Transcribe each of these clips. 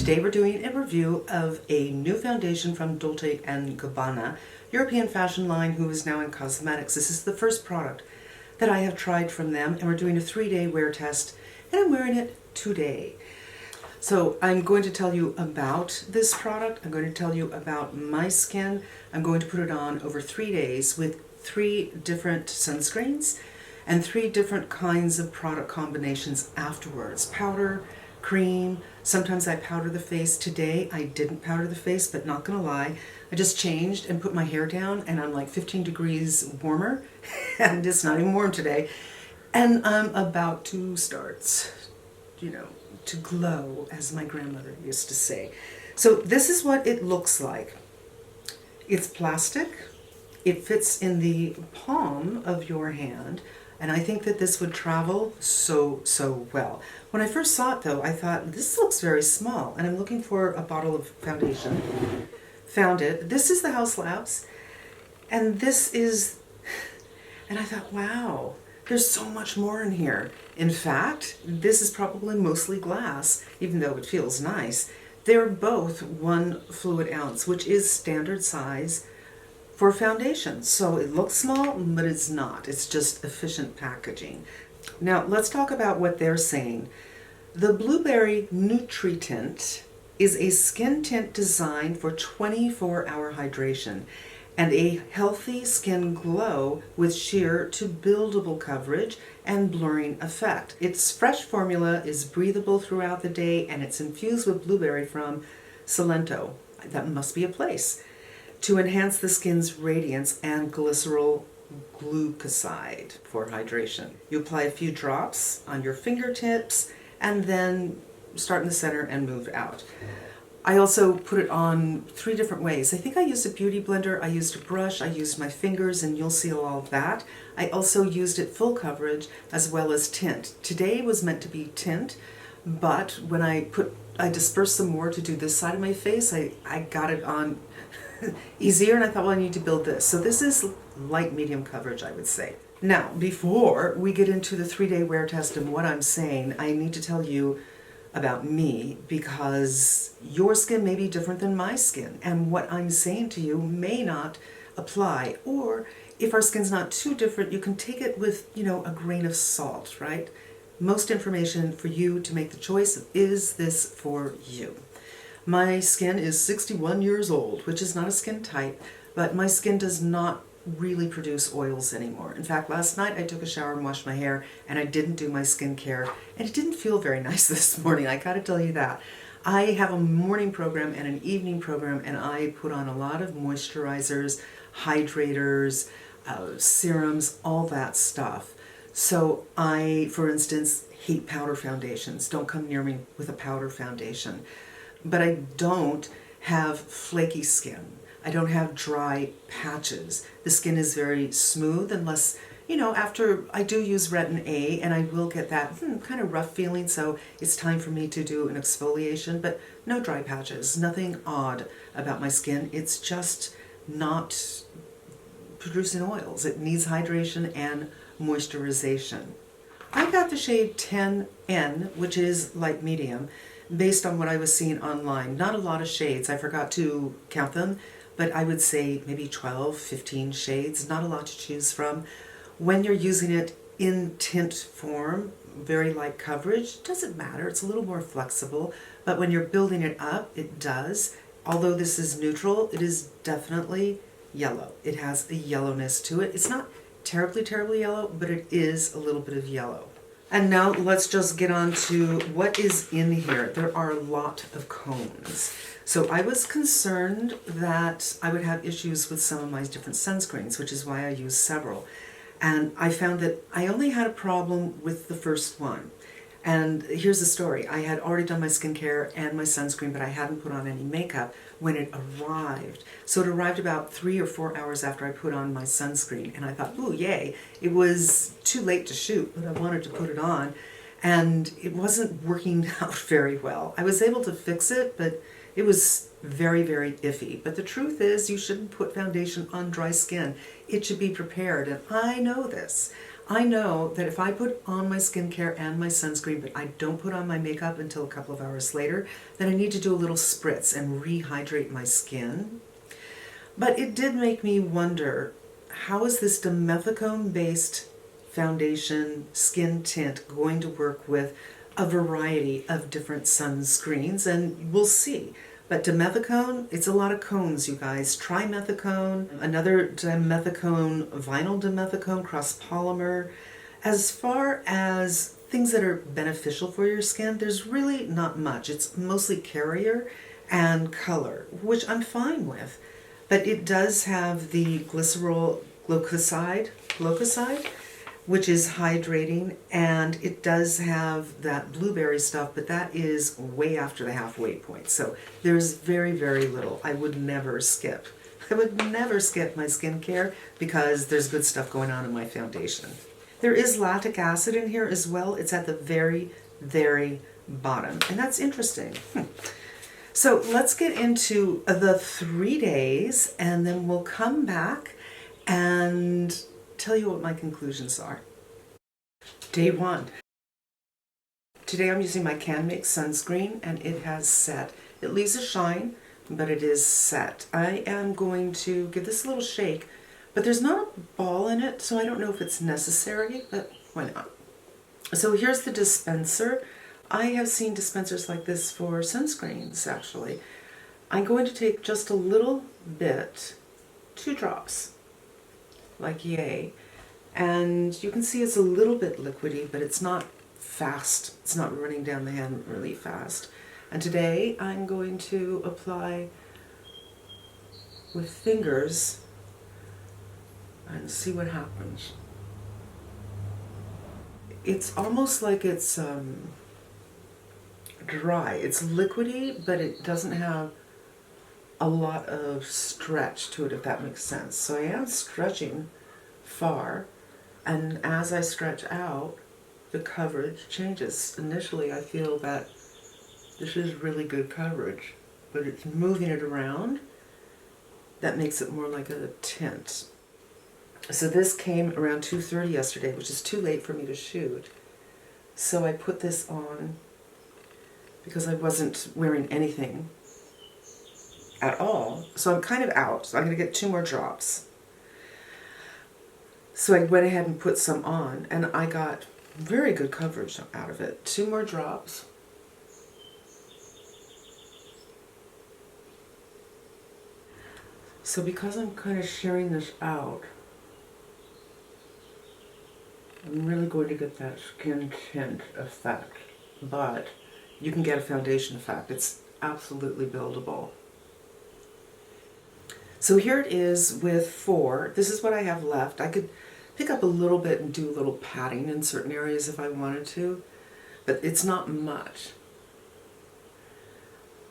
Today we're doing a review of a new foundation from Dolce & Gabbana, European fashion line who is now in cosmetics. This is the first product that I have tried from them, and we're doing a 3-day wear test, and I'm wearing it today. So I'm going to tell you about this product. I'm going to tell you about my skin. I'm going to put it on over 3 days with 3 different sunscreens and 3 different kinds of product combinations afterwards. Powder, cream, sometimes I powder the face. Today I didn't powder the face, but not gonna lie, I just changed and put my hair down and I'm like 15 degrees warmer and it's not even warm today. And I'm about to start, to glow, as my grandmother used to say. So this is what it looks like. It's plastic. It fits in the palm of your hand. And I think that this would travel so well. When I first saw it though, I thought, this looks very small. And I'm looking for a bottle of foundation. Found it. This is the House Labs. And this is, and I thought, wow, there's so much more in here. In fact, this is probably mostly glass, even though it feels nice. They're both 1 fluid ounce, which is standard size for foundation. So it looks small, but it's not. It's just efficient packaging. Now let's talk about what they're saying. The Blueberry Nutri-Tint is a skin tint designed for 24-hour hydration and a healthy skin glow with sheer to buildable coverage and blurring effect. Its fresh formula is breathable throughout the day, and it's infused with blueberry from Salento. That must be a place. To enhance the skin's radiance and glycerol glucoside for hydration. You apply a few drops on your fingertips and then start in the center and move out. I also put it on 3 different ways. I think I used a beauty blender, I used a brush, I used my fingers, and you'll see all of that. I also used it full coverage as well as tint. Today was meant to be tint, but when I dispersed some more to do this side of my face, I got it on easier, and I thought, well, I need to build this. So this is light medium coverage, I would say. Now, before we get into the 3-day wear test and what I'm saying, I need to tell you about me, because your skin may be different than my skin, and what I'm saying to you may not apply. Or if our skin's not too different, you can take it with, a grain of salt, right? Most information for you to make the choice of, is this for you? My skin is 61 years old, which is not a skin type, but my skin does not really produce oils anymore. In fact, last night I took a shower and washed my hair, and I didn't do my skincare, and it didn't feel very nice this morning, I gotta tell you that. I have a morning program and an evening program, and I put on a lot of moisturizers, hydrators, serums, all that stuff. So I, for instance, hate powder foundations. Don't come near me with a powder foundation. But I don't have flaky skin. I don't have dry patches. The skin is very smooth, unless, after I do use Retin A, and I will get that kind of rough feeling, so it's time for me to do an exfoliation, but no dry patches, nothing odd about my skin. It's just not producing oils. It needs hydration and moisturization. I got the shade 10N, which is light medium, based on what I was seeing online. Not a lot of shades, I forgot to count them, but I would say maybe 12, 15 shades, not a lot to choose from. When you're using it in tint form, very light coverage, doesn't matter, it's a little more flexible, but when you're building it up, it does. Although this is neutral, it is definitely yellow. It has a yellowness to it. It's not terribly yellow, but it is a little bit of yellow. And now let's just get on to what is in here. There are a lot of cones. So I was concerned that I would have issues with some of my different sunscreens, which is why I used several. And I found that I only had a problem with the first one. And here's the story. I had already done my skincare and my sunscreen, but I hadn't put on any makeup when it arrived. So it arrived about 3 or 4 hours after I put on my sunscreen. And I thought, ooh, yay. It was too late to shoot, but I wanted to put it on. And it wasn't working out very well. I was able to fix it, but it was very iffy. But the truth is, you shouldn't put foundation on dry skin. It should be prepared, and I know this. I know that if I put on my skincare and my sunscreen, but I don't put on my makeup until a couple of hours later, then I need to do a little spritz and rehydrate my skin. But it did make me wonder, how is this dimethicone-based foundation skin tint going to work with a variety of different sunscreens? And we'll see. But dimethicone, it's a lot of cones, you guys. Trimethicone, another dimethicone, vinyl dimethicone, cross-polymer. As far as things that are beneficial for your skin, there's really not much. It's mostly carrier and color, which I'm fine with. But it does have the glycerol glucoside, which is hydrating, and it does have that blueberry stuff, but that is way after the halfway point. So there's very, very little. I would never skip. I would never skip my skincare because there's good stuff going on in my foundation. There is lactic acid in here as well. It's at the very, very bottom, and that's interesting. So let's get into the 3 days, and then we'll come back and tell you what my conclusions are. Day 1. Today I'm using my Can Make sunscreen, and it has Set. It leaves a shine, but it is Set. I am going to give this a little shake, but there's not a ball in it, so I don't know if it's necessary, but why not? So here's the dispenser. I have seen dispensers like this for sunscreens, actually. I'm going to take just a little bit, 2 drops, like yay. And you can see it's a little bit liquidy, but it's not fast. It's not running down the hand really fast. And today I'm going to apply with fingers and see what happens. It's almost like it's dry. It's liquidy, but it doesn't have a lot of stretch to it, if that makes sense. So I am stretching far, and as I stretch out, the coverage changes. Initially, I feel that this is really good coverage, but it's moving it around that makes it more like a tint. So this came around 2:30 yesterday, which is too late for me to shoot. So I put this on because I wasn't wearing anything at all. So I'm kind of out. So I'm going to get 2 more drops. So I went ahead and put some on, and I got very good coverage out of it. 2 more drops. So because I'm kind of sharing this out, I'm really going to get that skin tint effect, but you can get a foundation effect. It's absolutely buildable. So here it is with 4. This is what I have left. I could pick up a little bit and do a little patting in certain areas if I wanted to, but it's not much.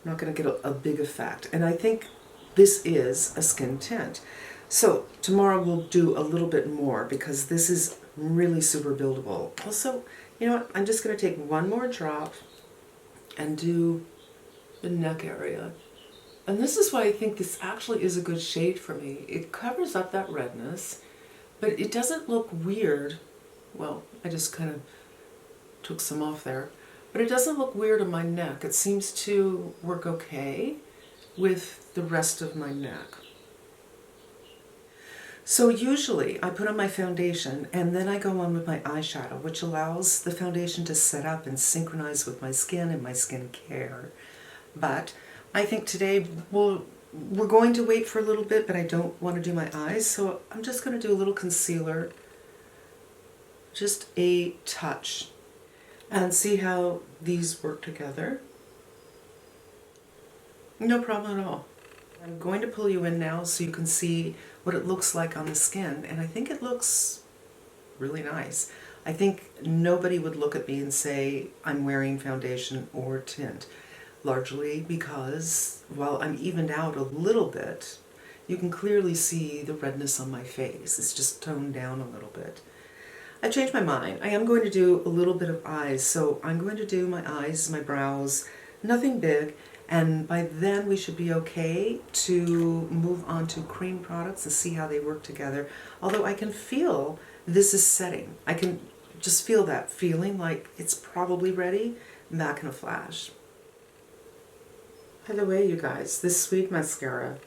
I'm not going to get a big effect. And I think this is a skin tint. So tomorrow we'll do a little bit more because this is really super buildable. Also, you know what? I'm just going to take 1 more drop and do the neck area. And this is why I think this actually is a good shade for me. It covers up that redness, but it doesn't look weird. Well, I just kind of took some off there. But it doesn't look weird on my neck. It seems to work okay with the rest of my neck. So usually I put on my foundation and then I go on with my eyeshadow, which allows the foundation to set up and synchronize with my skin and my skin care. But I think today we're going to wait for a little bit, but I don't want to do my eyes, so I'm just going to do a little concealer, just a touch, and see how these work together. No problem at all. I'm going to pull you in now so you can see what it looks like on the skin, and I think it looks really nice. I think nobody would look at me and say I'm wearing foundation or tint, largely because, while I'm evened out a little bit, you can clearly see the redness on my face. It's just toned down a little bit. I changed my mind. I am going to do a little bit of eyes, so I'm going to do my eyes, my brows, nothing big, and by then we should be okay to move on to cream products and see how they work together. Although I can feel this is setting. I can just feel that feeling like it's probably ready, back in a flash. By the way, you guys, this sweet mascara,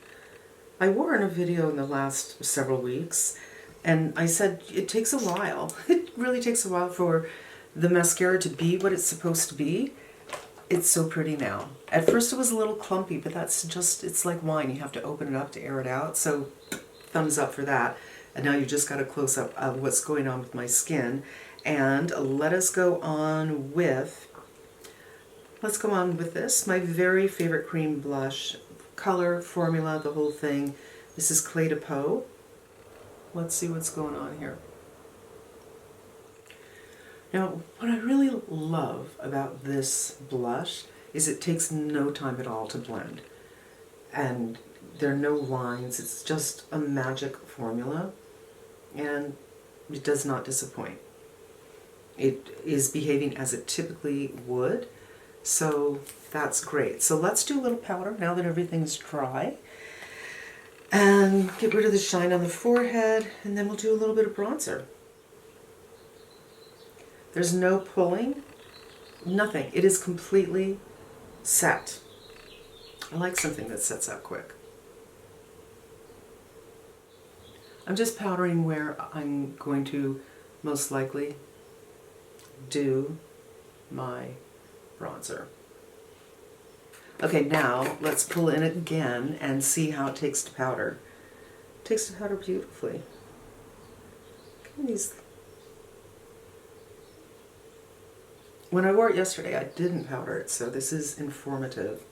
I wore in a video in the last several weeks, and I said it takes a while. It really takes a while for the mascara to be what it's supposed to be. It's so pretty now. At first it was a little clumpy, but that's just, it's like wine. You have to open it up to air it out, so thumbs up for that. And now you just got a close-up of what's going on with my skin. And let us go on with, this, my very favorite cream blush. Color, formula, the whole thing. This is Clé de Peau. Let's see what's going on here. Now, what I really love about this blush is it takes no time at all to blend. And there are no lines. It's just a magic formula. And it does not disappoint. It is behaving as it typically would. So that's great. So let's do a little powder now that everything's dry. And get rid of the shine on the forehead, and then we'll do a little bit of bronzer. There's no pulling, nothing. It is completely set. I like something that sets out quick. I'm just powdering where I'm going to most likely do my bronzer. Okay, now let's pull in again and see how it takes to powder. It takes to powder beautifully. When I wore it yesterday, I didn't powder it, so this is informative.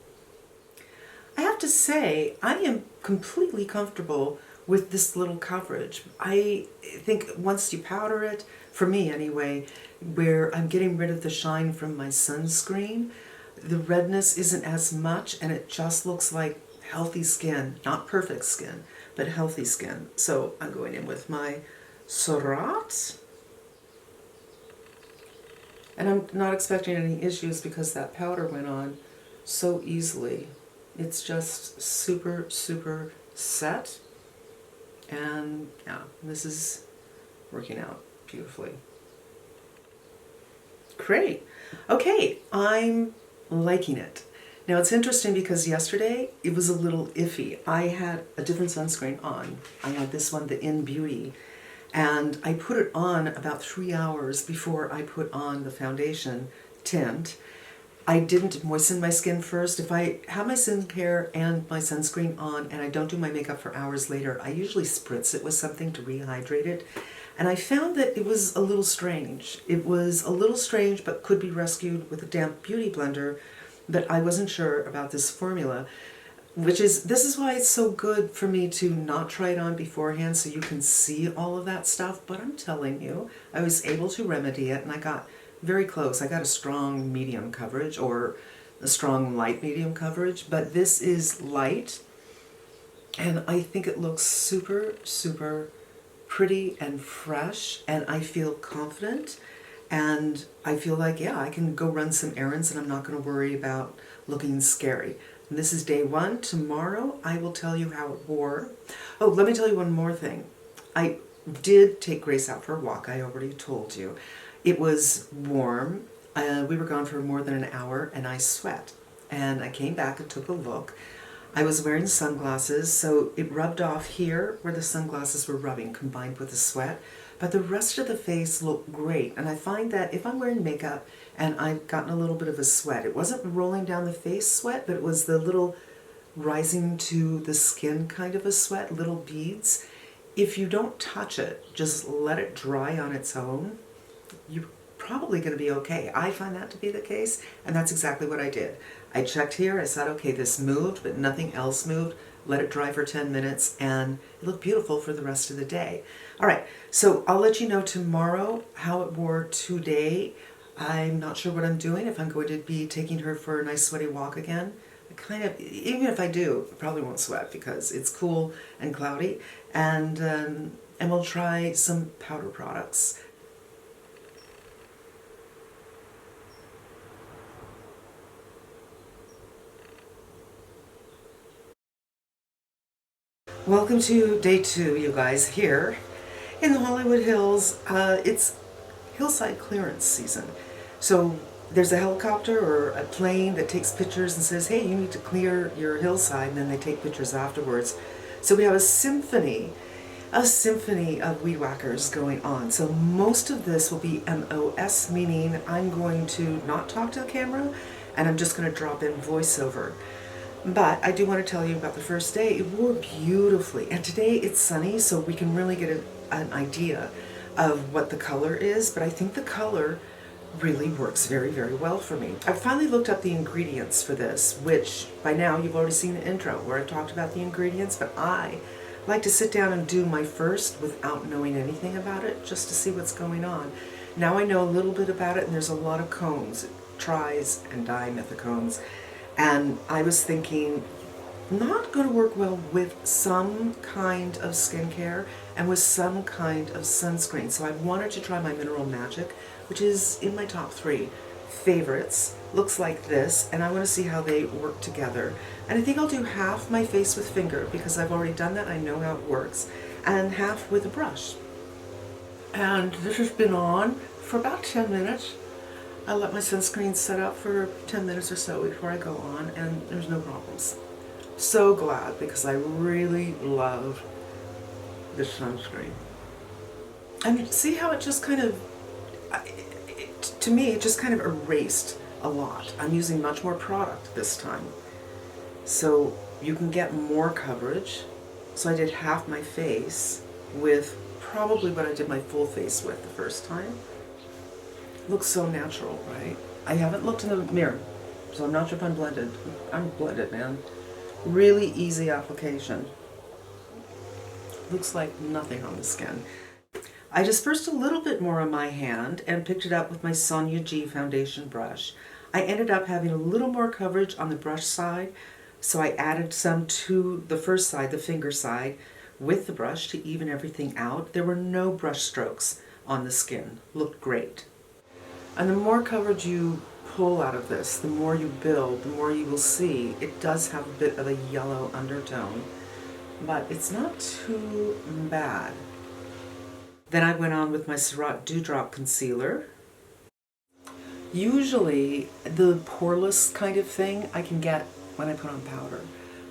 I have to say, I am completely comfortable with this little coverage. I think once you powder it, for me anyway, where I'm getting rid of the shine from my sunscreen, the redness isn't as much, and it just looks like healthy skin. Not perfect skin, but healthy skin. So I'm going in with my Sept. And I'm not expecting any issues because that powder went on so easily. It's just super, super set. And yeah, this is working out beautifully. Great. Okay, I'm liking it. Now it's interesting because yesterday it was a little iffy. I had a different sunscreen on. I had this one, the In Beauty, and I put it on about 3 hours before I put on the foundation tint. I didn't moisten my skin first. If I have my skincare and my sunscreen on and I don't do my makeup for hours later, I usually spritz it with something to rehydrate it. And I found that it was a little strange. It was a little strange, but could be rescued with a damp beauty blender. But I wasn't sure about this formula, this is why it's so good for me to not try it on beforehand so you can see all of that stuff. But I'm telling you, I was able to remedy it, and I got very close. I got a strong medium coverage, or a strong light medium coverage, but this is light, and I think it looks super, super pretty and fresh, and I feel confident, and I feel like, yeah, I can go run some errands and I'm not going to worry about looking scary. And this is day 1. Tomorrow I will tell you how it wore. Oh, let me tell you one more thing. I did take Grace out for a walk, I already told you. It was warm. We were gone for more than an hour, and I sweat. And I came back and took a look. I was wearing sunglasses, so it rubbed off here where the sunglasses were rubbing, combined with the sweat. But the rest of the face looked great. And I find that if I'm wearing makeup and I've gotten a little bit of a sweat, it wasn't rolling down the face sweat, but it was the little rising to the skin kind of a sweat, little beads. If you don't touch it, just let it dry on its own, you're probably going to be okay. I find that to be the case, and that's exactly what I did. I checked here, I said, okay, this moved, but nothing else moved. Let it dry for 10 minutes, and it looked beautiful for the rest of the day. All right, so I'll let you know tomorrow how it wore today. I'm not sure what I'm doing, if I'm going to be taking her for a nice sweaty walk again. Even if I do, I probably won't sweat because it's cool and cloudy, and we'll try some powder products. Welcome to day 2, you guys. Here In the Hollywood Hills, it's hillside clearance season. So there's a helicopter or a plane that takes pictures and says, hey, you need to clear your hillside, and then they take pictures afterwards. So we have a symphony of weed whackers going on. So most of this will be MOS, meaning I'm going to not talk to the camera and I'm just going to drop in voiceover. But I do want to tell you about the first day. It wore beautifully, and today it's sunny, so we can really get an idea of what the color is, but I think the color really works very, very well for me. I finally looked up the ingredients for this, which by now you've already seen the intro where I talked about the ingredients, but I like to sit down and do my first without knowing anything about it, just to see what's going on. Now I know a little bit about it, and there's a lot of cones, tris and dimethicones. And I was thinking, not going to work well with some kind of skincare and with some kind of sunscreen. So I wanted to try my Mineral Magic, which is in my top 3 favorites. Looks like this, and I want to see how they work together. And I think I'll do half my face with finger, because I've already done that, I know how it works, and half with a brush. And this has been on for about 10 minutes. I let my sunscreen set up for 10 minutes or so before I go on, and there's no problems. So glad, because I really love this sunscreen. And see how it just kind of, to me, it just kind of erased a lot. I'm using much more product this time. So you can get more coverage. So I did half my face with probably what I did my full face with the first time. Looks so natural, right? I haven't looked in the mirror, so I'm not sure if I'm blended. I'm blended, man. Really easy application. Looks like nothing on the skin. I dispersed a little bit more on my hand and picked it up with my Sonia G foundation brush. I ended up having a little more coverage on the brush side, so I added some to the first side, the finger side, with the brush to even everything out. There were no brush strokes on the skin. Looked great. And the more coverage you pull out of this, the more you build, the more you will see. It does have a bit of a yellow undertone, but it's not too bad. Then I went on with my Sept Dewdrop Concealer. Usually the poreless kind of thing I can get when I put on powder.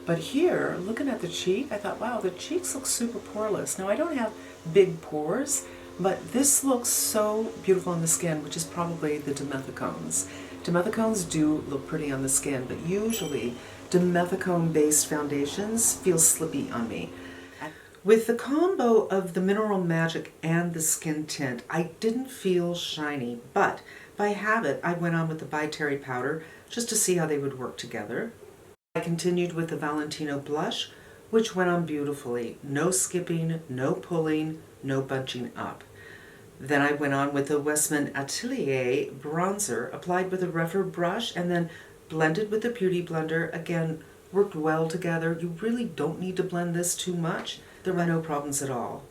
But here, looking at the cheek, I thought, wow, the cheeks look super poreless. Now I don't have big pores, but this looks so beautiful on the skin, which is probably the dimethicones. Dimethicones do look pretty on the skin, but usually dimethicone-based foundations feel slippy on me. With the combo of the Mineral Magic and the skin tint, I didn't feel shiny, but by habit, I went on with the By Terry powder just to see how they would work together. I continued with the Valentino blush, which went on beautifully. No skipping, no pulling, no bunching up. Then I went on with the Westman Atelier bronzer, applied with a rougher brush and then blended with the Beauty Blender. Again, worked well together. You really don't need to blend this too much. There were no problems at all.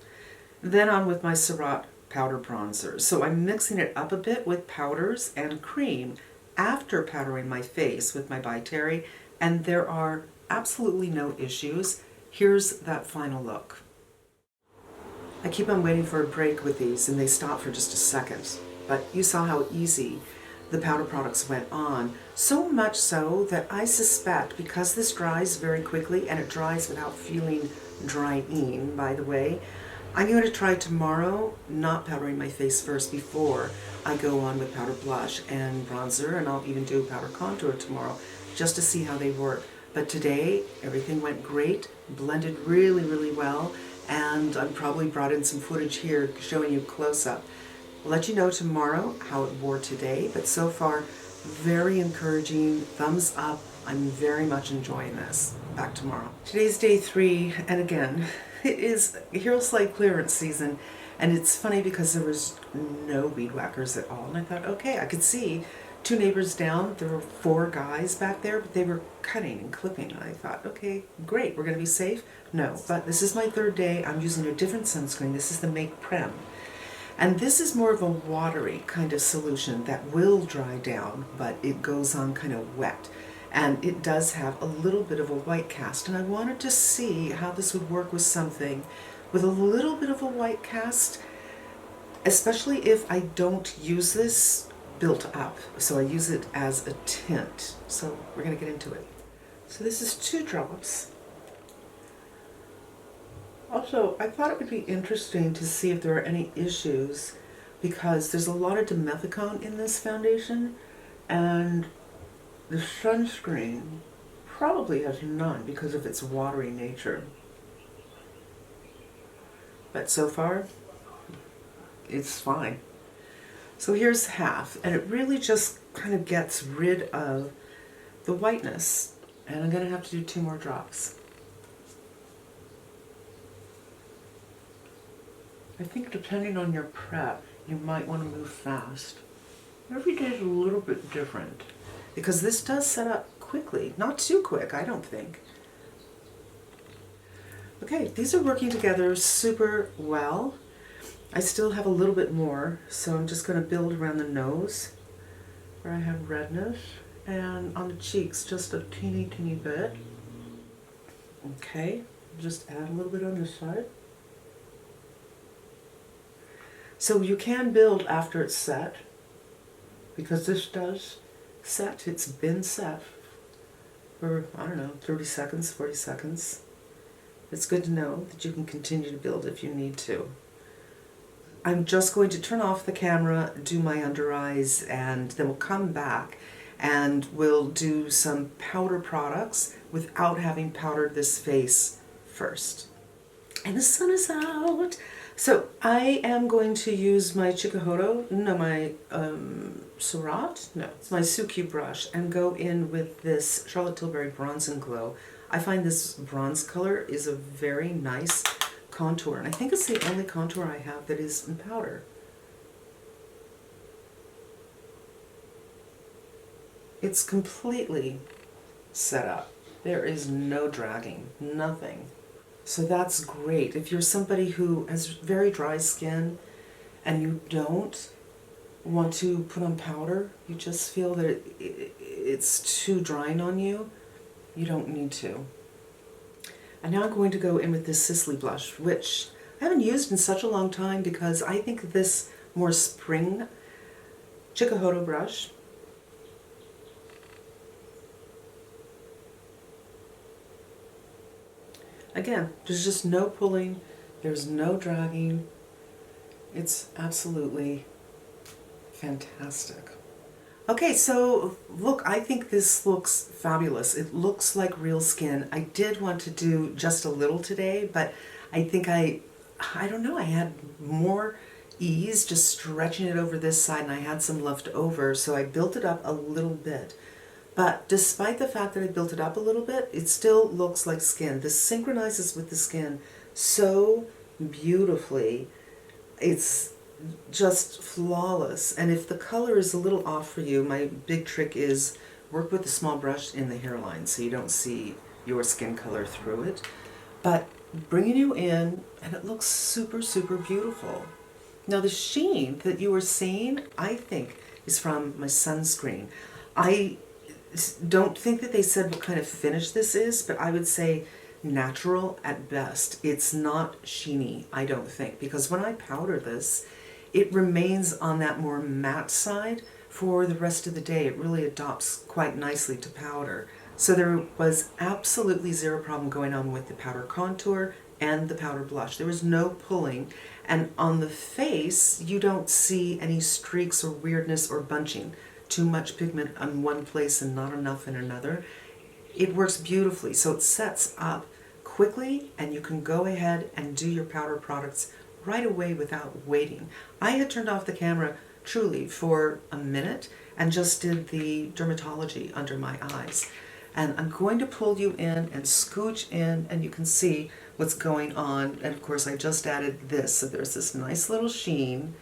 Then on with my Sept powder bronzer. So I'm mixing it up a bit with powders and cream after powdering my face with my By Terry, and there are absolutely no issues. Here's that final look. I keep on waiting for a break with these, and they stop for just a second. But you saw how easy the powder products went on. So much so that I suspect, because this dries very quickly, and it dries without feeling drying, by the way, I'm going to try tomorrow not powdering my face first before I go on with powder blush and bronzer, and I'll even do powder contour tomorrow just to see how they work. But today, everything went great, blended really, really well, and I probably brought in some footage here showing you close-up. I'll let you know tomorrow how it wore today, but so far, very encouraging, thumbs up. I'm very much enjoying this. Back tomorrow. Today's day 3, and again, it is Hero Slide clearance season, and it's funny because there was no weed whackers at all, and I thought, okay, I could see 2 neighbors down, there were 4 guys back there, but they were cutting and clipping, and I thought, okay, great, we're going to be safe. No, but this is my 3rd day. I'm using a different sunscreen. This is the Make Prem. And this is more of a watery kind of solution that will dry down, but it goes on kind of wet. And it does have a little bit of a white cast, and I wanted to see how this would work with something with a little bit of a white cast, especially if I don't use this built up. So I use it as a tint. So we're going to get into it. So this is 2 drops. Also, I thought it would be interesting to see if there are any issues, because there's a lot of dimethicone in this foundation, and the sunscreen probably has none because of its watery nature. But so far, it's fine. So here's half, and it really just kind of gets rid of the whiteness. And I'm going to have to do 2 more drops. I think depending on your prep, you might want to move fast. Every day is a little bit different, because this does set up quickly. Not too quick, I don't think. Okay, these are working together super well. I still have a little bit more, so I'm just going to build around the nose where I have redness, and on the cheeks just a teeny bit. Okay, just add a little bit on this side. So you can build after it's set, because this does set. It's been set for, I don't know, 30 seconds, 40 seconds. It's good to know that you can continue to build if you need to. I'm just going to turn off the camera, do my under eyes, and then we'll come back and we'll do some powder products without having powdered this face first. And the sun is out. So I am going to use my Hakuhodo, my Sept, it's my Suki brush, and go in with this Charlotte Tilbury Bronze and Glow. I find this bronze color is a very nice contour, and I think it's the only contour I have that is in powder. It's completely set up. There is no dragging, nothing. So that's great. If you're somebody who has very dry skin and you don't want to put on powder, you just feel that it's too drying on you, you don't need to. And now I'm going to go in with this Sisley blush, which I haven't used in such a long time because I think this more spring Hakuhodo brush again, there's just no pulling, there's no dragging. It's absolutely fantastic. Okay, so look, I think this looks fabulous. It looks like real skin. I did want to do just a little today, but I think I don't know, I had more ease just stretching it over this side, and I had some left over, so I built it up a little bit. But despite the fact that I built it up a little bit, it still looks like skin. This synchronizes with the skin so beautifully. It's just flawless. And if the color is a little off for you, my big trick is work with a small brush in the hairline so you don't see your skin color through it. But bringing you in, and it looks super, super beautiful. Now the sheen that you were seeing, I think, is from my sunscreen. I don't think that they said what kind of finish this is, but I would say natural at best. It's not sheeny, I don't think, because when I powder this, it remains on that more matte side for the rest of the day. It really adopts quite nicely to powder. So there was absolutely zero problem going on with the powder contour and the powder blush. There was no pulling, and on the face you don't see any streaks or weirdness or bunching. Too much pigment on one place and not enough in another. It works beautifully, so it sets up quickly and you can go ahead and do your powder products right away without waiting. I had turned off the camera truly for a minute and just did the dermatology under my eyes. And I'm going to pull you in and scooch in, and you can see what's going on. And of course I just added this, so there's this nice little sheen.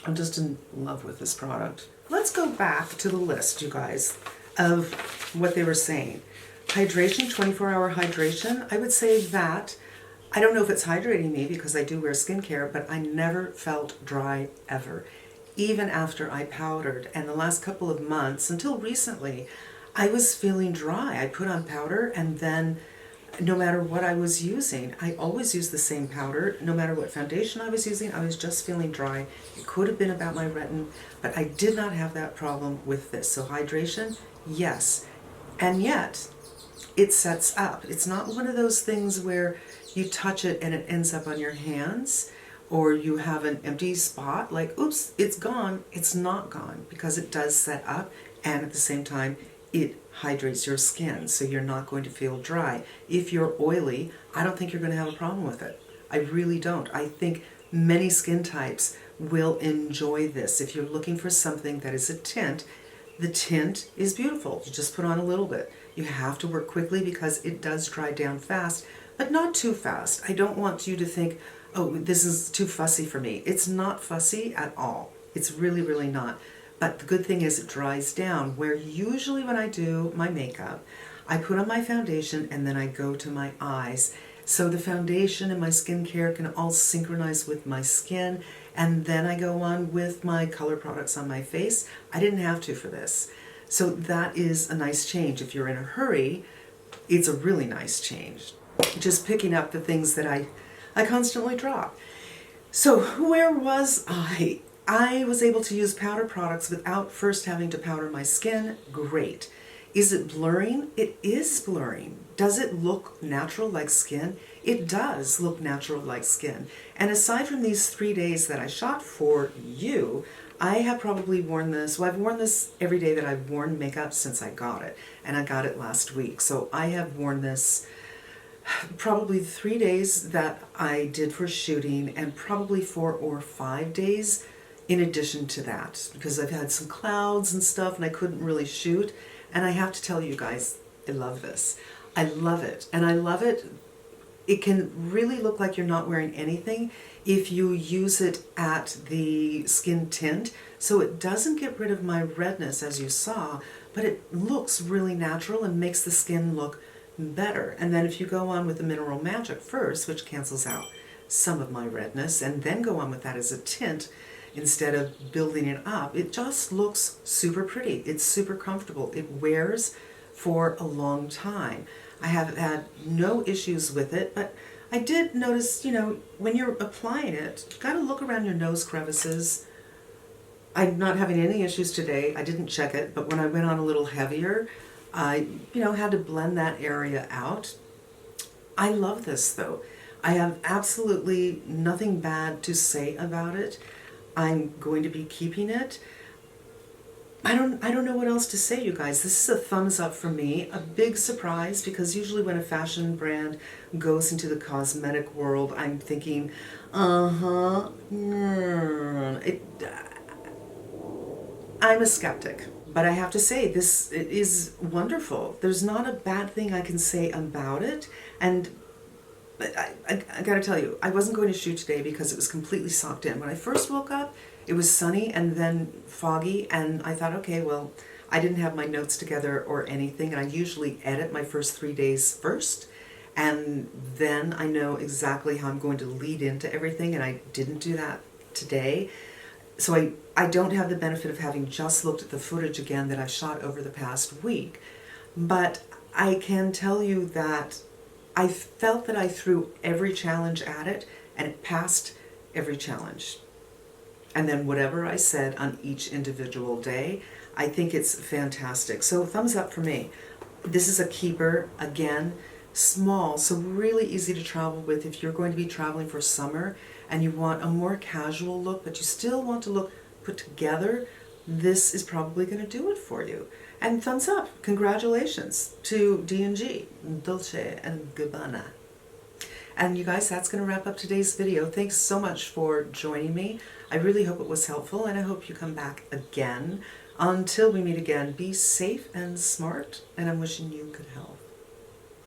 I'm just in love with this product. Let's go back to the list, you guys, of what they were saying. Hydration, 24-hour hydration. I would say that, I don't know if it's hydrating me because I do wear skincare, but I never felt dry ever, even after I powdered. And the last couple of months, until recently, I was feeling dry. I put on powder and then no matter what I was using. I always use the same powder. No matter what foundation I was using, I was just feeling dry. It could have been about my retin, but I did not have that problem with this. So hydration, yes. And yet, it sets up. It's not one of those things where you touch it and it ends up on your hands, or you have an empty spot, like, oops, it's gone. It's not gone, because it does set up, and at the same time, it hydrates your skin, so you're not going to feel dry. If you're oily, I don't think you're going to have a problem with it. I really don't. I think many skin types will enjoy this. If you're looking for something that is a tint, the tint is beautiful. You just put on a little bit. You have to work quickly because it does dry down fast, but not too fast. I don't want you to think, oh, this is too fussy for me. It's not fussy at all. It's really, really not. But the good thing is it dries down, where usually when I do my makeup, I put on my foundation and then I go to my eyes. So the foundation and my skincare can all synchronize with my skin, and then I go on with my color products on my face. I didn't have to for this. So that is a nice change. If you're in a hurry, it's a really nice change. Just picking up the things that I constantly drop. So where was I? I was able to use powder products without first having to powder my skin. Great. Is it blurring? It is blurring. Does it look natural like skin? It does look natural like skin. And aside from these 3 days that I shot for you, I have probably worn this, well, I've worn this every day that I've worn makeup since I got it. And I got it last week. So I have worn this probably 3 days that I did for shooting, and probably 4 or 5 days in addition to that, because I've had some clouds and stuff and I couldn't really shoot. And I have to tell you guys, I love this. I love it. And I love it. It can really look like you're not wearing anything if you use it at the skin tint. So it doesn't get rid of my redness, as you saw, but it looks really natural and makes the skin look better. And then if you go on with the Mineral Magic first, which cancels out some of my redness, and then go on with that as a tint, instead of building it up, it just looks super pretty. It's super comfortable. It wears for a long time. I have had no issues with it, but I did notice, you know, when you're applying it, you gotta look around your nose crevices. I'm not having any issues today. I didn't check it, but when I went on a little heavier, I, had to blend that area out. I love this though. I have absolutely nothing bad to say about it. I'm going to be keeping it. I don't know what else to say, you guys. This is a thumbs up for me. A big surprise, because usually when a fashion brand goes into the cosmetic world, I'm thinking, I'm a skeptic. But I have to say, it is wonderful. There's not a bad thing I can say about it. And I gotta tell you, I wasn't going to shoot today because it was completely socked in. When I first woke up, it was sunny and then foggy, and I thought, okay, well, I didn't have my notes together or anything, and I usually edit my first 3 days first, and then I know exactly how I'm going to lead into everything, and I didn't do that today. So I don't have the benefit of having just looked at the footage again that I've shot over the past week, but I can tell you that I felt that I threw every challenge at it, and it passed every challenge. And then whatever I said on each individual day, I think it's fantastic. So thumbs up for me. This is a keeper, again, small, so really easy to travel with if you're going to be traveling for summer and you want a more casual look, but you still want to look put together. This is probably going to do it for you. And thumbs up. Congratulations to D&G, Dolce and Gabbana. And you guys, that's going to wrap up today's video. Thanks so much for joining me. I really hope it was helpful, and I hope you come back again. Until we meet again, be safe and smart, and I'm wishing you good health.